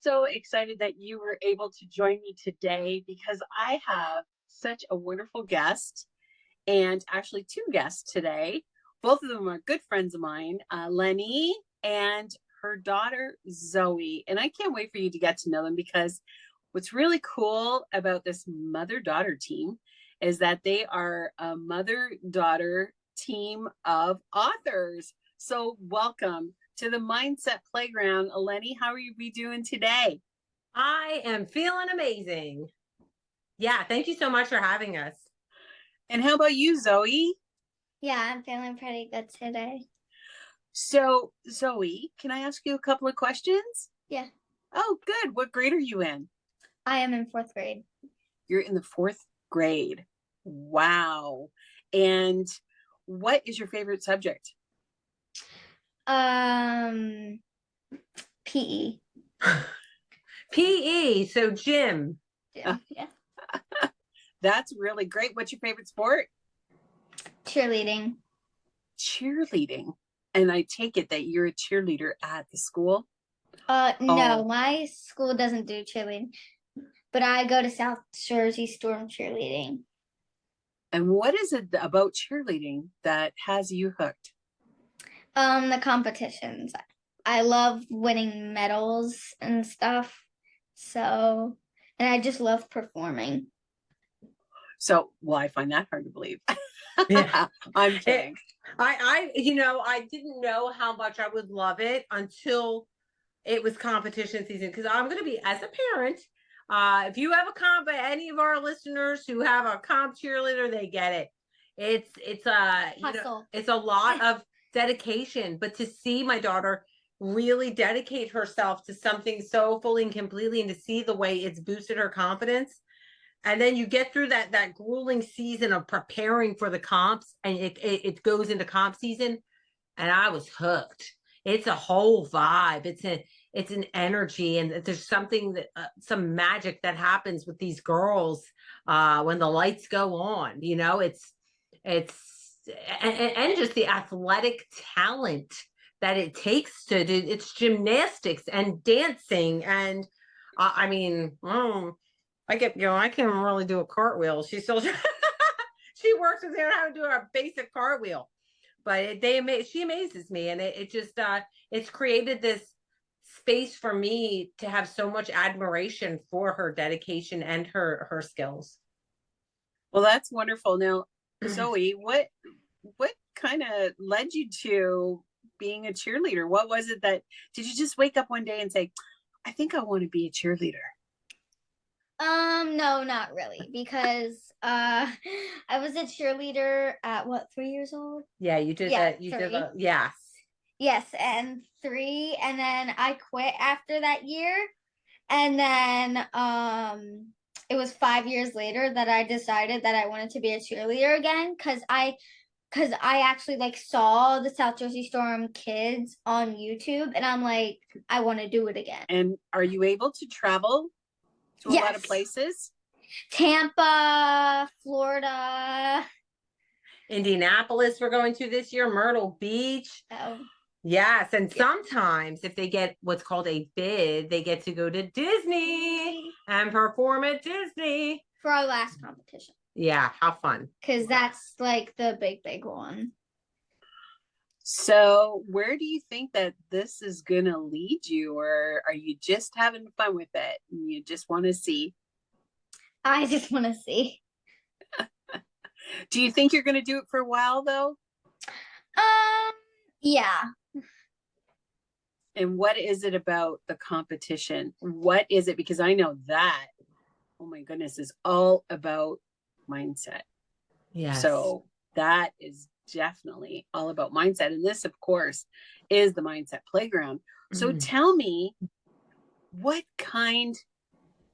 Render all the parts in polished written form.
so excited that you were able to join me today because I have such a wonderful guest and actually two guests today. Both of them are good friends of mine, Eleni and her daughter, Zoe. And I can't wait for you to get to know them because what's really cool about this mother-daughter team is that they are a mother-daughter team of authors. So welcome to the Mindset Playground. Eleni, how are you be doing today? I am feeling amazing. Yeah, thank you so much for having us. And how about you, Zoe? Yeah, I'm feeling pretty good today. So, Zoe, can I ask you a couple of questions? Yeah. Oh, good. What grade are you in? I am in 4th grade. You're in the 4th grade. Wow. And what is your favorite subject? PE. PE, so gym. Yeah. That's really great. What's your favorite sport? Cheerleading. Cheerleading. And I take it that you're a cheerleader at the school? No, my school doesn't do cheerleading, but I go to South Jersey Storm Cheerleading. And what is it about cheerleading that has you hooked? The competitions. I love winning medals and stuff. So, and I just love performing. So, well, I find that hard to believe. Yeah. I'm kidding. I didn't know how much I would love it until it was competition season. Because I'm going to be, as a parent, if you have a comp, any of our listeners who have a comp cheerleader, they get it. It's a lot of dedication. But to see my daughter really dedicate herself to something so fully and completely, and to see the way it's boosted her confidence. And then you get through that grueling season of preparing for the comps, and it goes into comp season, and I was hooked. It's a whole vibe. It's an energy, and there's something that some magic that happens with these girls when the lights go on. You know, it's and just the athletic talent that it takes to do. It's gymnastics and dancing, and I mean. I can't really do a cartwheel. She still, she works with her how to do a basic cartwheel, but she amazes me. And it just, it's created this space for me to have so much admiration for her dedication and her skills. Well, that's wonderful. Now, Zoe, what kind of led you to being a cheerleader? What was it did you just wake up one day and say, I think I want to be a cheerleader? No, not really, because I was a cheerleader at 3 years old? Yeah, you did that. You 3. Yes. Yes, and 3, and then I quit after that year. And then it was 5 years later that I decided that I wanted to be a cheerleader again, because I actually saw the South Jersey Storm kids on YouTube, and I'm like, I want to do it again. And are you able to travel to a lot of places? Tampa, Florida, Indianapolis we're going to this year, Myrtle Beach. Oh. Yes, and sometimes if they get what's called a bid, they get to go to Disney and perform at Disney. For our last competition. Yeah, how fun. Because that's the big one. So where do you think that this is going to lead you, or are you just having fun with it and you just want to see? I just want to see. Do you think you're going to do it for a while, though? Yeah. And what is it about the competition? What is it? Because I know that, oh my goodness, is all about mindset. Yes. So that is definitely all about mindset. And this, of course, is the Mindset Playground. So tell me, what kind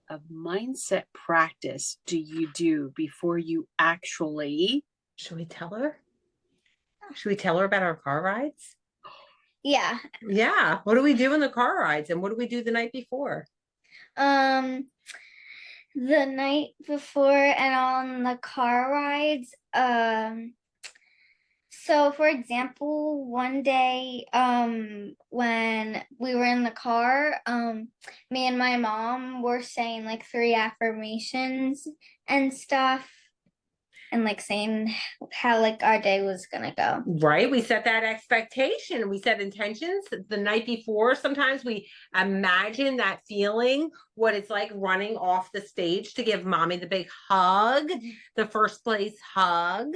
of mindset practice do you do before you actually... Should we tell her? Should we tell her about our car rides? Yeah. Yeah. What do we do in the car rides, and what do we do the night before? The night before and on the car rides, So for example, one day, when we were in the car, me and my mom were saying like 3 affirmations and stuff, and like saying how like our day was gonna go. Right? We set that expectation. We set intentions the night before. Sometimes we imagine that feeling, what it's like running off the stage to give mommy the big hug, the first place hug.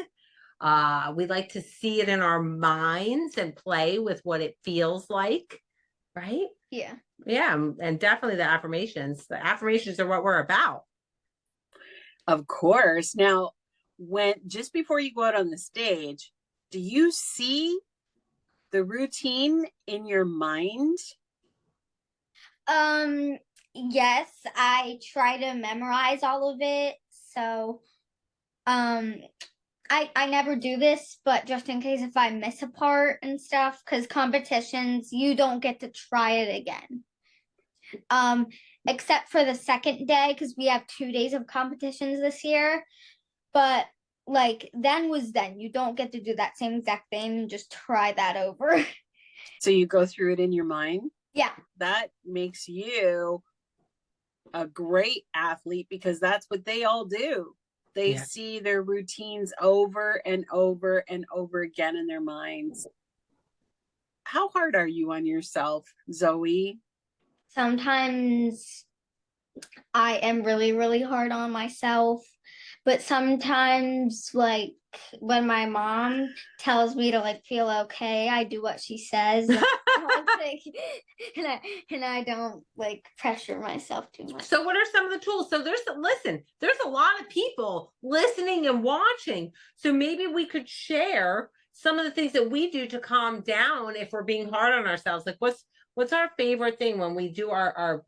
We like to see it in our minds and play with what it feels like. Right? Yeah. Yeah. And definitely the affirmations. The affirmations are what we're about. Of course. Now, when just before you go out on the stage, do you see the routine in your mind? Yes, I try to memorize all of it. So, I never do this, but just in case if I miss a part and stuff, because competitions, you don't get to try it again. Except for the second day, because we have 2 days of competitions this year. But like then was then. You don't get to do that same exact thing and just try that over. So you go through it in your mind? Yeah. That makes you a great athlete because that's what they all do. They see their routines over and over and over again in their minds. How hard are you on yourself, Zoe? Sometimes I am really, really hard on myself. But sometimes, like, when my mom tells me to, like, feel okay, I do what she says. And I don't, like, pressure myself too much. So what are some of the tools? So there's a lot of people listening and watching. So maybe we could share some of the things that we do to calm down if we're being hard on ourselves. Like what's our favorite thing when we do our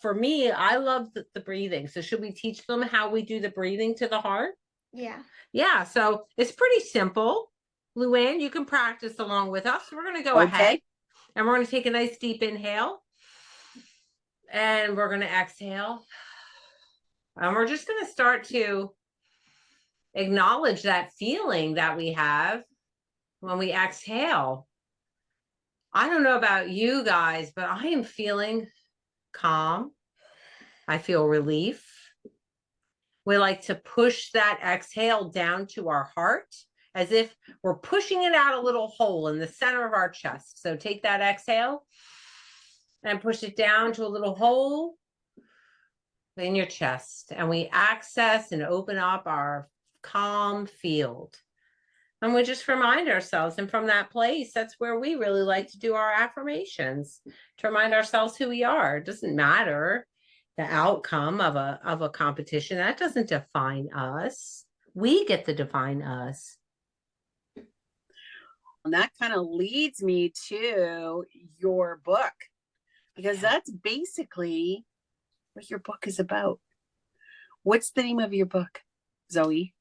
for me, I love the breathing. So should we teach them how we do the breathing to the heart? Yeah. Yeah. So it's pretty simple. Luann, you can practice along with us. We're going to go ahead and we're going to take a nice deep inhale. And we're going to exhale. And we're just going to start to acknowledge that feeling that we have when we exhale. I don't know about you guys, but I am feeling calm. I feel relief. We like to push that exhale down to our heart as if we're pushing it out a little hole in the center of our chest. So take that exhale and push it down to a little hole in your chest. And we access and open up our calm field. And we just remind ourselves, and from that place, that's where we really like to do our affirmations, to remind ourselves who we are. It doesn't matter the outcome of a competition. That doesn't define us. We get to define us. And that kind of leads me to your book, because that's basically what your book is about. What's the name of your book, Zoe?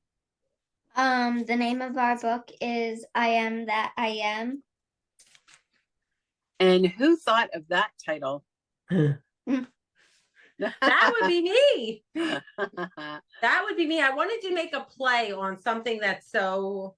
The name of our book is I Am That I Am. And who thought of that title? That would be me. That would be me. I wanted to make a play on something that's so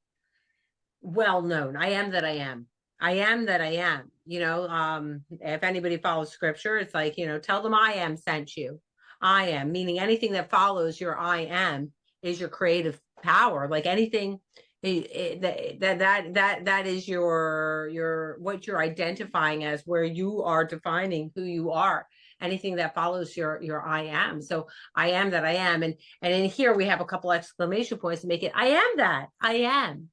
well known. I am that I am. I am that I am. You know, if anybody follows scripture, it's like, you know, tell them I am sent you. I am, meaning anything that follows your I am is your creative power. Like anything that is your what you're identifying as, where you are defining who you are. Anything that follows your I am. So I am that I am. And in here we have a couple exclamation points to make it I am that I am,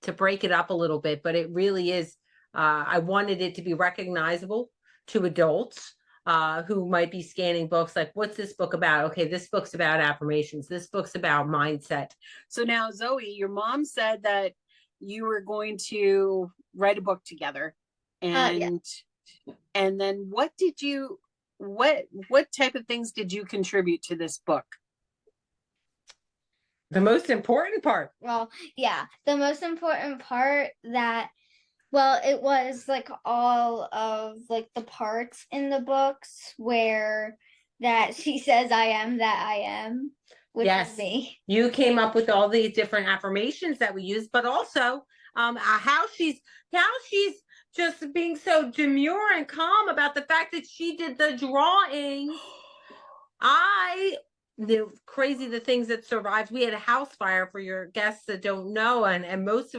to break it up a little bit. But it really is, I wanted it to be recognizable to adults who might be scanning books, like, what's this book about? Okay, this book's about affirmations. This book's about mindset. So now, Zoe, your mom said that you were going to write a book together. And and then what type of things did you contribute to this book? The most important part. Well, yeah, the most important part it was like all of like the parts in the books where that she says I am that I am, which is me. You came up with all the different affirmations that we use, but also how she's just being so demure and calm about the fact that she did the drawing. The crazy the things that survived. We had a house fire, for your guests that don't know, and most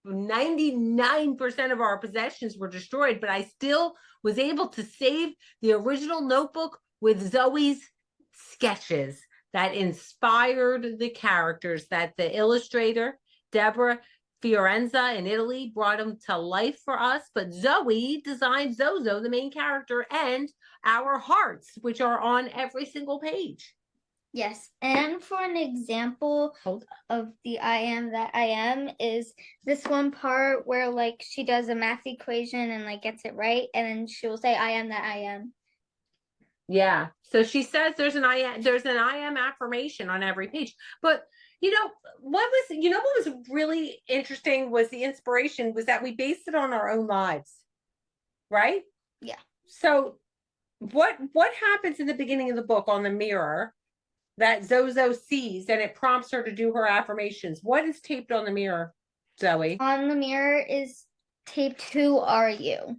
99% of our possessions were destroyed, but I still was able to save the original notebook with Zoe's sketches that inspired the characters that the illustrator Deborah Fiorenza in Italy brought them to life for us. But Zoe designed Zozo, the main character, and our hearts, which are on every single page. Yes, and for an example of the I am that I am is this one part where like she does a math equation and like gets it right, and then she will say I am that I am. Yeah. So she says there's an I am affirmation on every page. But what was really interesting was the inspiration was that we based it on our own lives. Right? Yeah. So what happens in the beginning of the book on the mirror that Zozo sees, and it prompts her to do her affirmations? What is taped on the mirror, Zoe? On the mirror is taped "Who are you?"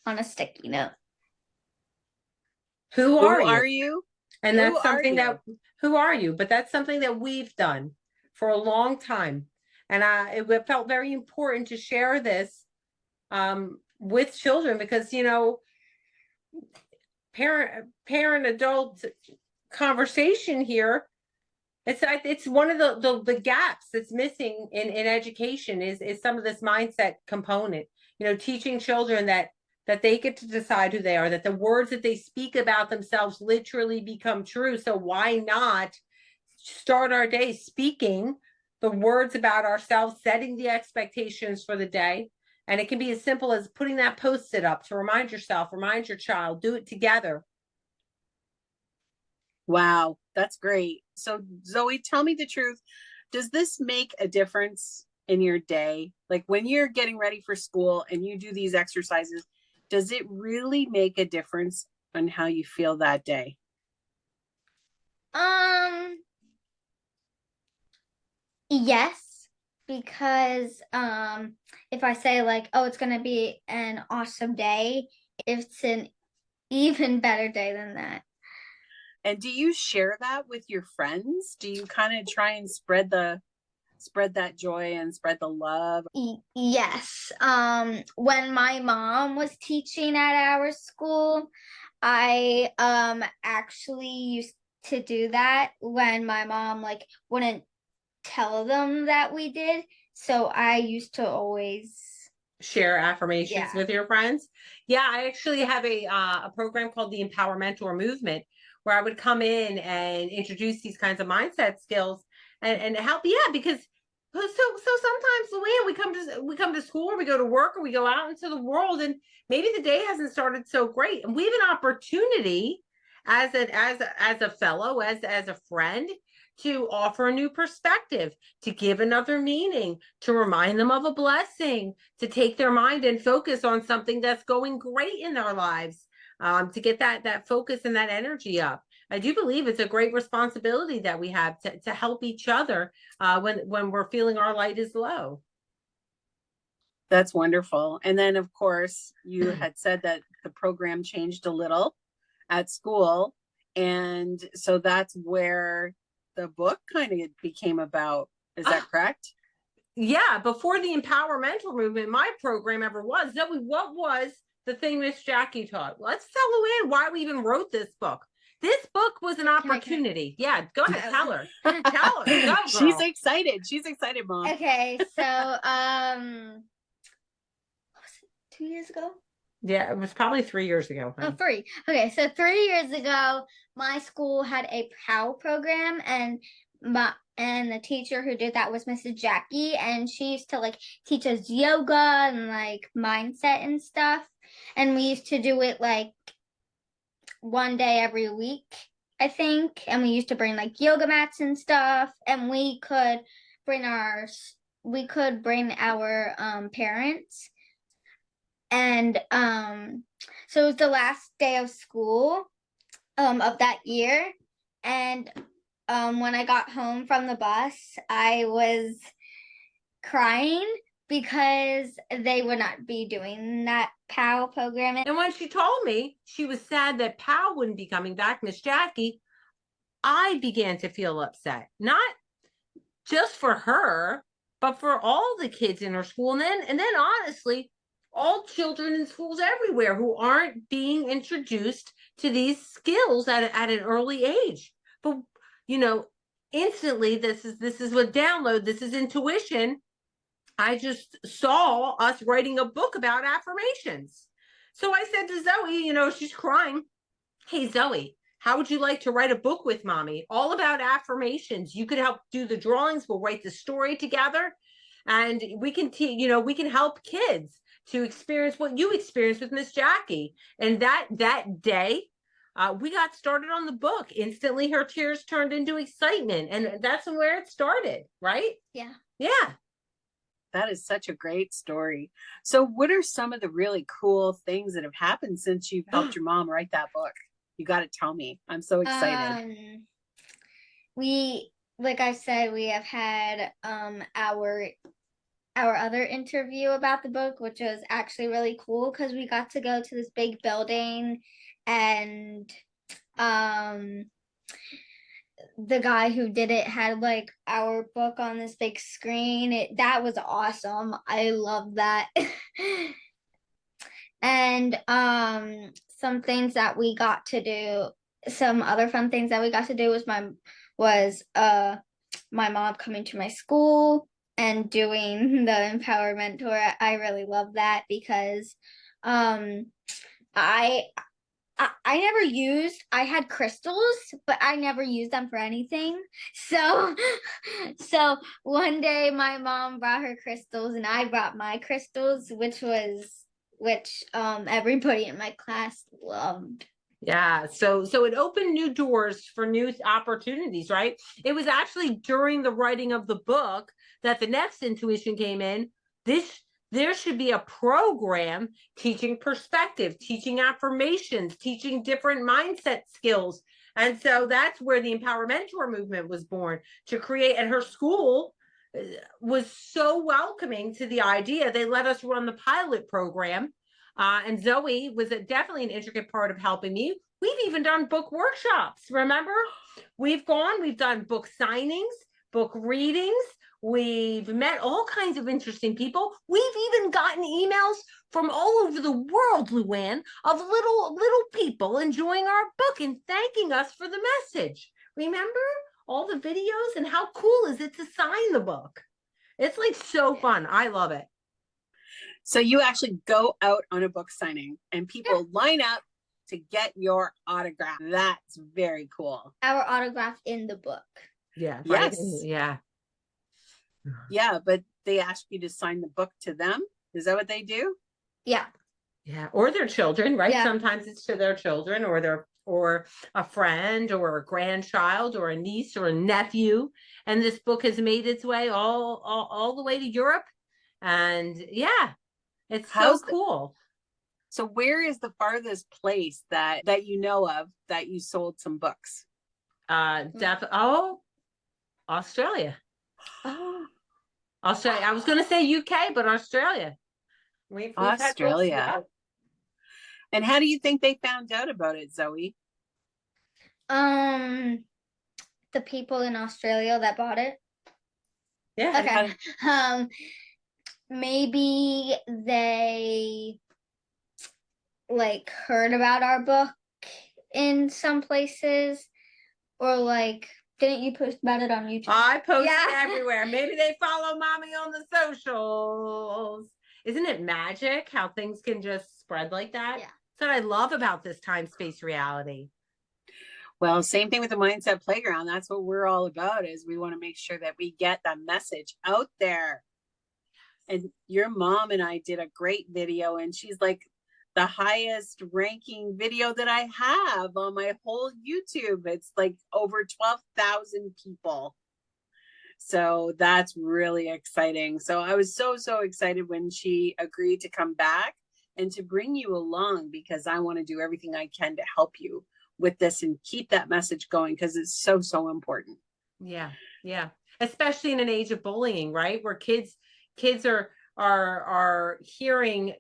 on a sticky note. Who are you? And that's something that, who are you? But that's something that we've done for a long time. And it felt very important to share this with children, because, parent adult conversation here, it's one of the gaps that's missing in education is some of this mindset component, teaching children that they get to decide who they are, that the words that they speak about themselves literally become true. So why not start our day speaking the words about ourselves, setting the expectations for the day? And it can be as simple as putting that Post-it up to remind yourself, remind your child, do it together. Wow, that's great. So Zoe, tell me the truth. Does this make a difference in your day? Like when you're getting ready for school and you do these exercises, does it really make a difference on how you feel that day? Yes, because if I say like, oh, it's gonna be an awesome day, it's an even better day than that. And do you share that with your friends? Do you kind of try and spread that joy and spread the love? Yes. When my mom was teaching at our school, I actually used to do that when my mom like wouldn't tell them that we did. So I used to always share affirmations with your friends. Yeah, I actually have a program called the Empowermentor Movement, where I would come in and introduce these kinds of mindset skills and help. Yeah, because so sometimes, Luann, we come to school, or we go to work, or we go out into the world, and maybe the day hasn't started so great, and we have an opportunity as a fellow, as a friend, to offer a new perspective, to give another meaning, to remind them of a blessing, to take their mind and focus on something that's going great in their lives, to get that focus and that energy up. I do believe it's a great responsibility that we have to help each other when we're feeling our light is low. That's wonderful. And then, of course, you had said that the program changed a little at school. And so that's where the book kind of became about. Is that correct? Yeah. Before the Empowermental Movement, my program ever was. Zoe, what was the thing Miss Jackie taught? Let's tell Luann why we even wrote this book. This book was an opportunity. Yeah, go ahead, tell her. Tell her. Go, girl. She's excited. She's excited, Mom. Okay, so what was it, 2 years ago? Yeah, it was probably 3 years ago. Oh, 3. Okay, so 3 years ago, my school had a POW program, and the teacher who did that was Mrs. Jackie, and she used to like teach us yoga and like mindset and stuff. And we used to do it like one day every week, I think. And we used to bring like yoga mats and stuff, and we could bring our parents. And so it was the last day of school of that year, and when I got home from the bus, I was crying because they would not be doing that POW program. And when she told me she was sad that POW wouldn't be coming back, Miss Jackie, I began to feel upset. Not just for her, but for all the kids in her school. And then honestly, all children in schools everywhere who aren't being introduced to these skills at an early age. But instantly, this is what download. This is intuition. I just saw us writing a book about affirmations. So I said to Zoe, she's crying. Hey, Zoe, how would you like to write a book with mommy? All about affirmations. You could help do the drawings. We'll write the story together. And we can we can help kids to experience what you experienced with Miss Jackie. And that day, we got started on the book. Instantly, her tears turned into excitement. And that's where it started, right? Yeah. Yeah. That is such a great story. So what are some of the really cool things that have happened since you've helped your mom write that book? You got to tell me. I'm so excited. Like I said, we have had our other interview about the book, which was actually really cool because we got to go to this big building, and the guy who did it had like our book on this big screen. That was awesome. I love that. And some things that we got to do, some other fun things that we got to do was my mom coming to my school and doing the empowerment tour. I really love that because I had crystals, but I never used them for anything. So one day my mom brought her crystals and I brought my crystals, which everybody in my class loved. Yeah. So it opened new doors for new opportunities, right? It was actually during the writing of the book that the next intuition came in. There should be a program teaching perspective, teaching affirmations, teaching different mindset skills. And so that's where the Empowerment Tour movement was born, to create. And her school was so welcoming to the idea. They let us run the pilot program. And Zoe was definitely an intricate part of helping me. We've even done book workshops. Remember? We've done book signings, book readings. We've met all kinds of interesting people. We've even gotten emails from all over the world, Luann, of little people enjoying our book and thanking us for the message. Remember all the videos? And how cool is it to sign the book? It's like so fun. I love it. So you actually go out on a book signing and people line up to get your autograph. That's very cool. Our autograph in the book. Yeah. Yes. Right? Yeah. Yeah, but they ask you to sign the book to them. Is that what they do? Yeah. Yeah. Or their children, right? Yeah. Sometimes it's to their children or a friend or a grandchild or a niece or a nephew. And this book has made its way all the way to Europe. And yeah, it's so cool. So where is the farthest place that you know of that you sold some books? Australia. Oh, Australia. I was going to say UK, but Australia. We've Australia. And how do you think they found out about it, Zoe? The people in Australia that bought it. Yeah. Okay. Maybe they like heard about our book in some places, or like, didn't you post about it on YouTube? I post it everywhere. Maybe they follow mommy on the socials. Isn't it magic how things can just spread like that? Yeah. That's what I love about this time space reality. Well, same thing with the Mindset Playground. That's what we're all about, is we want to make sure that we get that message out there. And your mom and I did a great video, and she's like the highest ranking video that I have on my whole YouTube. It's like over 12,000 people. So that's really exciting. So I was so excited when she agreed to come back and to bring you along, because I want to do everything I can to help you with this and keep that message going, because it's so important. Yeah. Especially in an age of bullying, right? Where kids are are hearing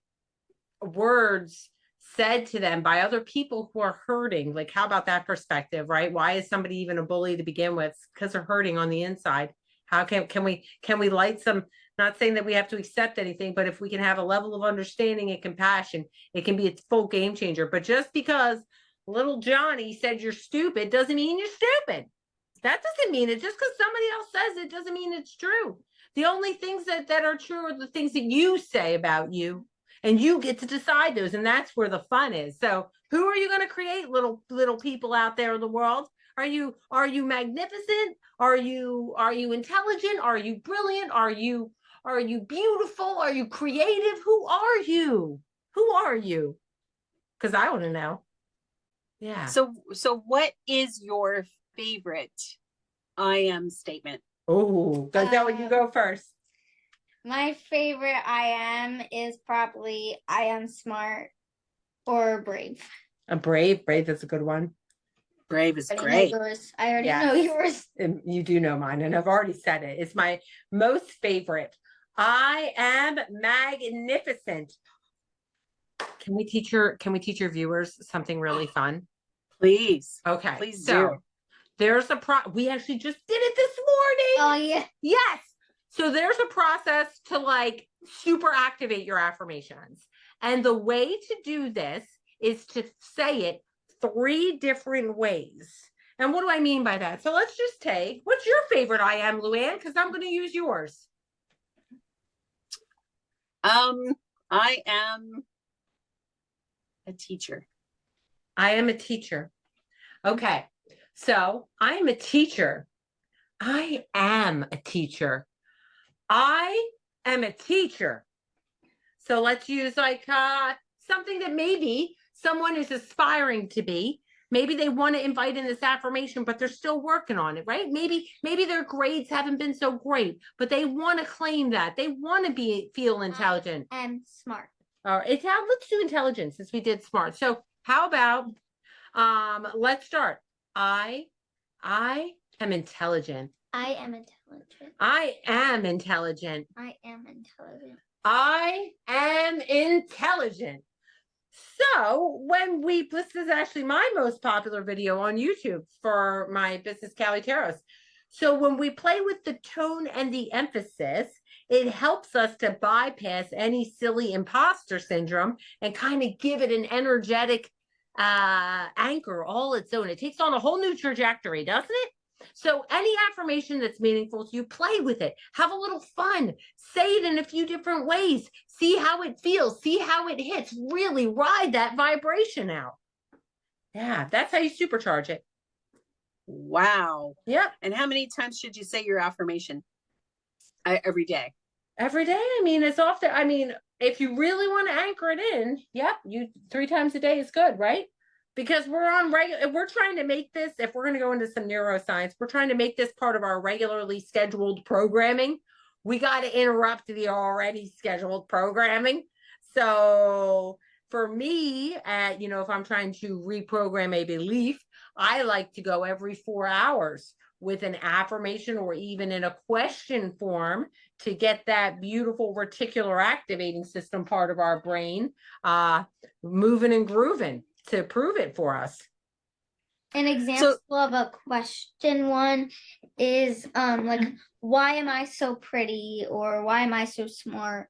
words said to them by other people who are hurting. Like, how about that perspective, right? Why is somebody even a bully to begin with? Because they're hurting on the inside. How can we light some, not saying that we have to accept anything, but if we can have a level of understanding and compassion, it can be a full game changer. But just because little Johnny said you're stupid doesn't mean you're stupid. That doesn't mean it. Just because somebody else says it doesn't mean it's true. The only things that are true are the things that you say about you, and you get to decide those, and that's where the fun is. So who are you going to create, little people out there in the world? Are you magnificent? Are you intelligent? Are you brilliant? Are you beautiful? Are you creative? Who are you? Who are you? Because I want to know. Yeah. So what is your favorite I am statement? Oh, Zoe, you go first. My favorite I am is probably I am smart or brave. A brave is a good one. Brave is I already great. know yours. I already Yes. know yours. And you do know mine, and I've already said it. It's my most favorite. I am magnificent. Can we teach your viewers something really fun? Please. Okay. Please so do. There's we actually just did it this morning. Oh yeah. Yes. So there's a process to like super activate your affirmations. And the way to do this is to say it 3 different ways. And what do I mean by that? So let's just take, what's your favorite I am, Luann? Because I'm going to use yours. I am a teacher. I am a teacher. Okay. So I am a teacher. I am a teacher. I am a teacher. So let's use like something that maybe someone is aspiring to be. Maybe they want to invite in this affirmation, but they're still working on it, right? Maybe their grades haven't been so great, but they want to claim that. They want to feel intelligent. And smart. All right, let's do intelligence since we did smart. So how about let's start. I am intelligent. I am intelligent. I am intelligent. I am intelligent. I am intelligent. So this is actually my most popular video on YouTube for my business, Callie Taros. So when we play with the tone and the emphasis, it helps us to bypass any silly imposter syndrome and kind of give it an energetic anchor all its own. It takes on a whole new trajectory, doesn't it? So any affirmation that's meaningful to you, play with it. Have a little fun. Say it in a few different ways. See how it feels. See how it hits. Really ride that vibration out. Yeah, that's how you supercharge it. Wow. Yep. And how many times should you say your affirmation? Every day. Every day. I mean, it's often, if you really want to anchor it in, yep, 3 times a day is good, right? Because we're trying to make this, if we're going to go into some neuroscience, we're trying to make this part of our regularly scheduled programming. We got to interrupt the already scheduled programming. So for me, if I'm trying to reprogram a belief, I like to go every 4 hours with an affirmation or even in a question form to get that beautiful reticular activating system part of our brain moving and grooving to prove it for us. An example of a question one is like, why am I so pretty, or why am I so smart?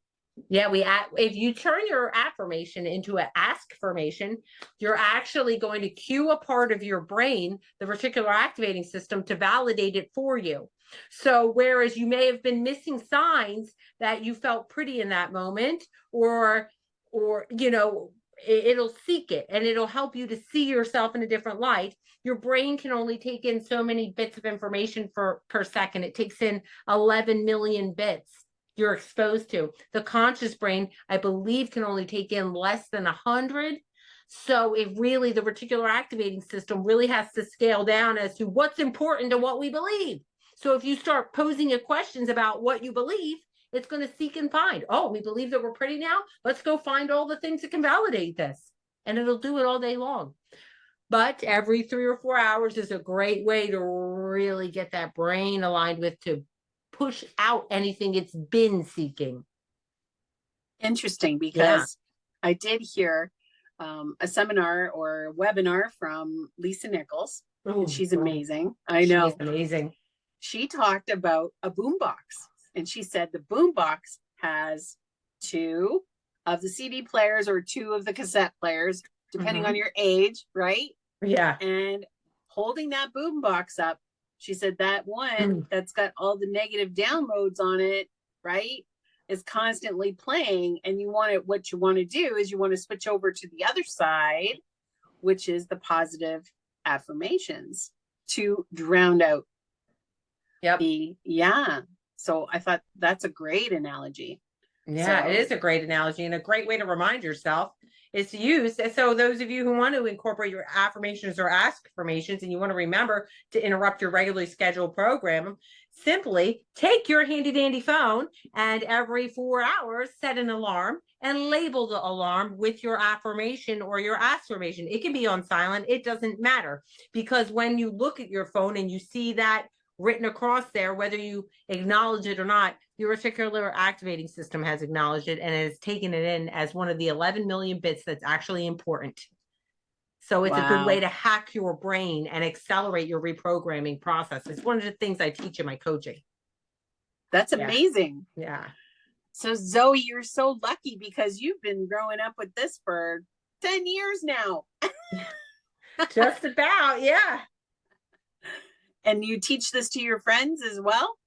Yeah, if you turn your affirmation into an ask-formation, you're actually going to cue a part of your brain, the reticular activating system, to validate it for you. So whereas you may have been missing signs that you felt pretty in that moment, or it'll seek it and it'll help you to see yourself in a different light. Your brain can only take in so many bits of information per second. It takes in 11 million bits you're exposed to. The conscious brain, I believe, can only take in less than 100. So the reticular activating system really has to scale down as to what's important to what we believe. So if you start posing questions about what you believe, it's going to seek and find. Oh, we believe that we're pretty now. Let's go find all the things that can validate this. And it'll do it all day long. But every 3 or 4 hours is a great way to really get that brain aligned with, to push out anything it's been seeking. interesting because I did hear a seminar or webinar from Lisa Nichols. And she's amazing. I know. She's amazing. She talked about a boombox, and she said the boombox has 2 of the CD players or 2 of the cassette players, depending on your age, right? Yeah. And holding that boombox up, she said that one that's got all the negative downloads on it, right, is constantly playing. And what you want to do is you want to switch over to the other side, which is the positive affirmations, to drown out so I thought that's a great analogy. Yeah, it is a great analogy and a great way to remind yourself is to use. So those of you who want to incorporate your affirmations or affirmations and you want to remember to interrupt your regularly scheduled program, simply take your handy dandy phone and every 4 hours set an alarm and label the alarm with your affirmation or your affirmation. It can be on silent. It doesn't matter, because when you look at your phone and you see that written across there, whether you acknowledge it or not, your reticular activating system has acknowledged it and has taken it in as one of the 11 million bits that's actually important. So it's a good way to hack your brain and accelerate your reprogramming process. It's one of the things I teach in my coaching. That's amazing. Yeah. So Zoe, you're so lucky because you've been growing up with this for 10 years now. Just about, yeah. And you teach this to your friends as well?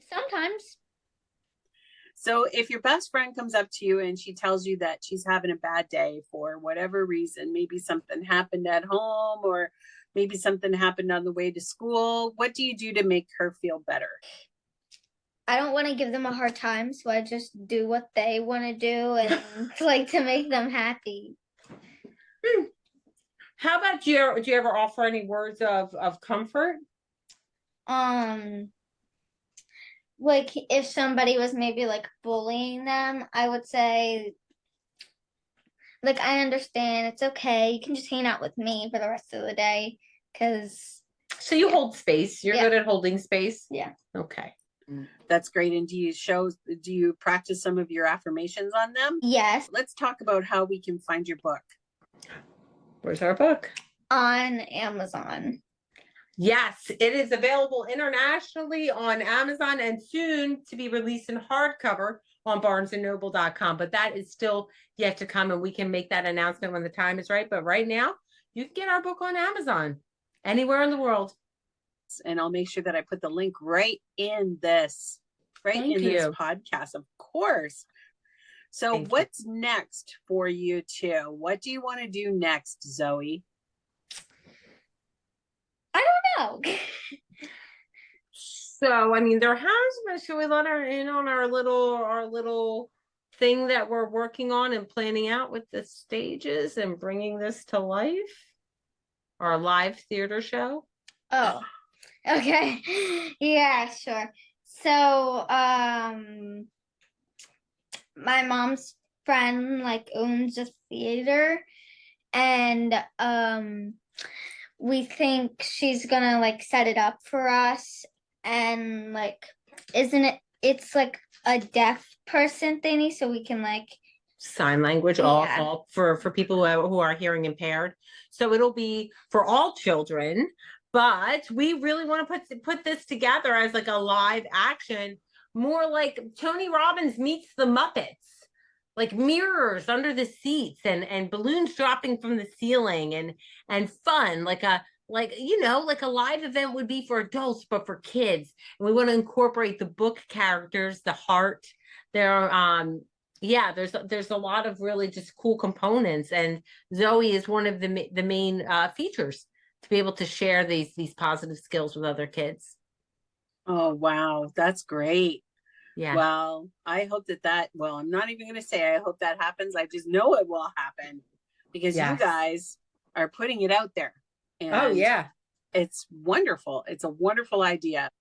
Sometimes. So if your best friend comes up to you and she tells you that she's having a bad day for whatever reason, maybe something happened at home or maybe something happened on the way to school, what do you do to make her feel better? I don't want to give them a hard time, so I just do what they want to do and like to make them happy. How about do you ever offer any words of comfort? Like if somebody was maybe like bullying them, I would say, like, I understand, it's okay, you can just hang out with me for the rest of the day, because so you hold space. You're good at holding space. Yeah. Okay. That's great. And do you practice some of your affirmations on them? Yes. Let's talk about how we can find your book. Where's our book? On Amazon. Yes, it is available internationally on Amazon and soon to be released in hardcover on barnesandnoble.com. But that is still yet to come, and we can make that announcement when the time is right. But right now, you can get our book on Amazon anywhere in the world. And I'll make sure that I put the link right in this podcast, of course. So what's next for you two? What do you want to do next, Zoe? I don't know. So, I mean, there has been, should we let her in on our little thing that we're working on and planning out with the stages and bringing this to life? Our live theater show? Oh, okay. Yeah, sure. So, my mom's friend like owns a theater, and we think she's gonna like set it up for us, and like it's like a deaf person thingy, so we can like sign language all for people who are hearing impaired. So it'll be for all children, but we really want to put this together as like a live action, more like Tony Robbins meets the Muppets, like mirrors under the seats and balloons dropping from the ceiling and fun, like a live event would be for adults, but for kids. And we want to incorporate the book characters, the heart. There's a lot of really just cool components, and Zoe is one of the main features to be able to share these positive skills with other kids. Oh, wow. That's great. Yeah. Well, I hope I'm not even going to say I hope that happens. I just know it will happen because you guys are putting it out there. And it's wonderful. It's a wonderful idea.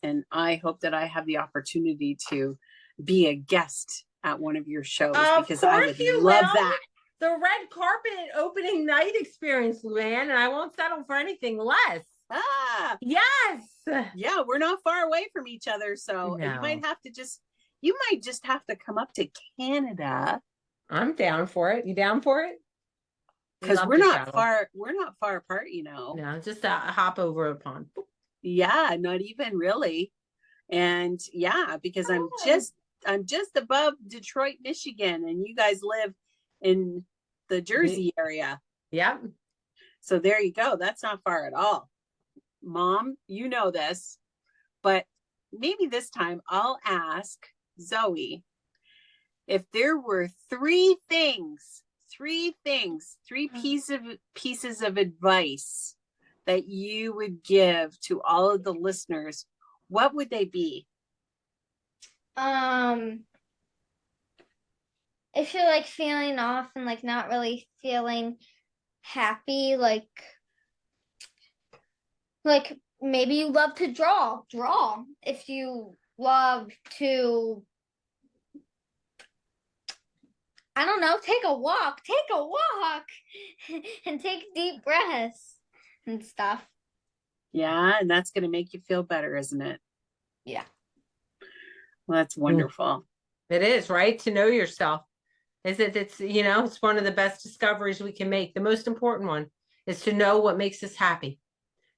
And I hope that I have the opportunity to be a guest at one of your shows, because I would love that. The red carpet opening night experience, Luann, and I won't settle for anything less. Ah, yes. Yeah, we're not far away from each other, so you might have to just you might just have to come up to Canada. I'm down for it. You down for it? Because Love we're to not travel. far, we're not far apart, you know. No, just hop over a pond. Yeah, not even really. And yeah, because I'm just above Detroit, Michigan, and you guys live in the Jersey area. Yep. So there you go. That's not far at all. Mom, you know this, but maybe this time I'll ask Zoe if there were three pieces of advice that you would give to all of the listeners, what would they be? If you're like feeling off and like not really feeling happy, like maybe you love to draw. If you love to, I don't know, take a walk and take deep breaths and stuff. Yeah, and that's going to make you feel better, isn't it? Yeah. Well, that's wonderful. It is, right? To know yourself. It's it's one of the best discoveries we can make. The most important one is to know what makes us happy.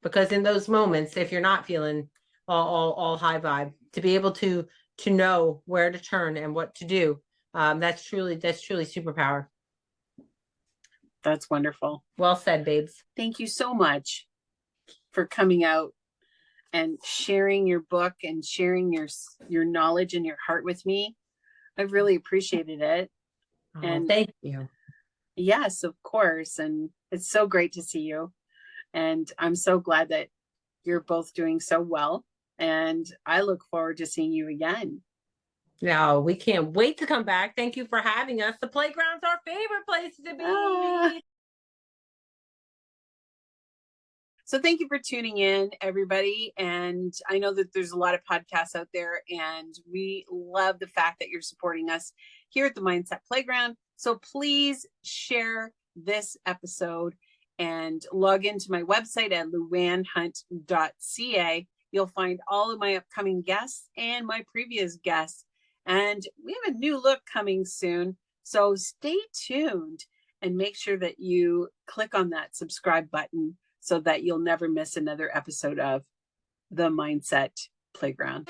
Because in those moments, if you're not feeling all high vibe, to be able to know where to turn and what to do, that's truly superpower. That's wonderful. Well said, babes. Thank you so much for coming out and sharing your book and sharing your knowledge and your heart with me. I've really appreciated it. And thank you. Yes, of course. And it's so great to see you. And I'm so glad that you're both doing so well. And I look forward to seeing you again. No, we can't wait to come back. Thank you for having us. The playground's our favorite place to be. So thank you for tuning in, everybody. And I know that there's a lot of podcasts out there, and we love the fact that you're supporting us here at the Mindset Playground. So please share this episode and log into my website at luannhunt.ca. You'll find all of my upcoming guests and my previous guests. And we have a new look coming soon. So stay tuned and make sure that you click on that subscribe button so that you'll never miss another episode of the Mindset Playground.